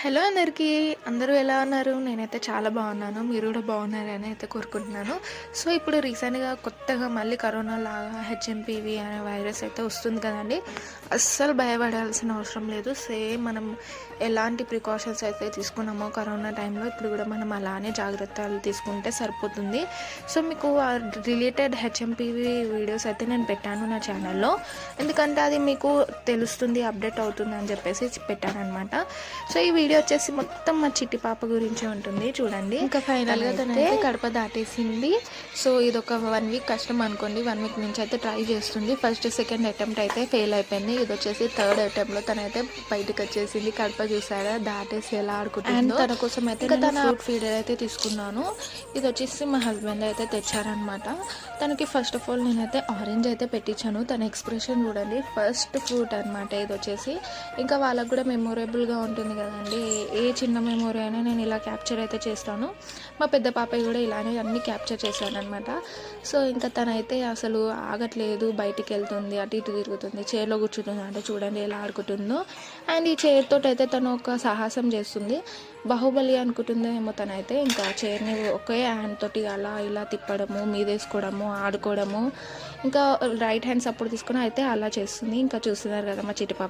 Hello అందరికీ. అందరూ ఎలా ఉన్నారు? నేనైతే చాలా బాగున్నాను. మీరు కూడా బాగున్నారని అయితే కోరుకుంటున్నాను. సో, ఇప్పుడు రీసెంట్‌గా కొత్తగా మళ్ళీ కరోనా లాగా హెచ్ఎంపీవీ అనే వైరస్ అయితే వస్తుంది కదండీ! అస్సలు భయపడాల్సిన అవసరం లేదు. సేమ్ మనం ఎలాంటి ప్రికాషన్స్ అయితే తీసుకున్నామో కరోనా టైంలో ఇప్పుడు కూడా మనం అలానే జాగ్రత్తలు తీసుకుంటే సరిపోతుంది. సో, మీకు రిలేటెడ్ హెచ్ఎంపీవీ వీడియోస్ అయితే నేను పెట్టాను నా ఛానల్‌లో. ఎందుకంటే అది మీకు తెలుస్తుంది, అప్డేట్ అవుతుంది అని చెప్పేసి పెట్టాననమాట. సో, ఈ వీడియో వచ్చేసి మొత్తం మా చిట్టి పాప గురించే ఉంటుంది చూడండి. ఇంకా ఫైనల్గా తనైతే కడప దాటేసింది. సో ఇదొక 1 వీక్ కష్టం అనుకోండి. 1 వీక్ నుంచి అయితే ట్రై చేస్తుంది. ఫస్ట్ సెకండ్ అటెంప్ట్ అయితే ఫెయిల్ అయిపోయింది. ఇది వచ్చేసి థర్డ్ అటెంప్ట్లో తనైతే బయటకు వచ్చేసింది. కడప చూసారా దాటేసి ఎలా ఆడుకుంటుంది. అండ్ తన కోసం అయితే తన ఫ్రూట్ ఫీడర్ అయితే తీసుకున్నాను. ఇది వచ్చేసి మా హస్బెండ్ అయితే తెచ్చారనమాట. తనకి ఫస్ట్ ఆఫ్ ఆల్ నేనైతే ఆరెంజ్ అయితే పెట్టించాను. తన ఎక్స్ప్రెషన్ చూడండి. ఫస్ట్ ఫ్రూట్ అనమాట ఇది వచ్చేసి. ఇంకా వాళ్ళకు కూడా మెమొరబుల్గా ఉంటుంది కదండి. ఏ చిన్న మెమొరీ అయినా నేను ఇలా క్యాప్చర్ అయితే చేస్తాను. మా పెద్ద పాప కూడా ఇలానే అన్నీ క్యాప్చర్ చేశానమాట. సో ఇంకా తనైతే అసలు ఆగట్లేదు, బయటికి వెళ్తుంది, అటు ఇటు తిరుగుతుంది, చైర్లో కూర్చుంటుంది అంటే చూడండి ఎలా ఆడుకుంటుందో. అండ్ ఈ చైర్ తోటి అయితే తను ఒక సాహసం చేస్తుంది. బాహుబలి అనుకుంటుందో ఏమో తనైతే ఇంకా చైర్ని ఒకే హ్యాండ్ తోటి అలా ఇలా తిప్పడము, మీదేసుకోవడము, ఆడుకోవడము, ఇంకా రైట్ హ్యాండ్ సపోర్ట్ తీసుకుని అయితే అలా చేస్తుంది. ఇంకా చూస్తున్నారు కదా మా చిట్టి పాప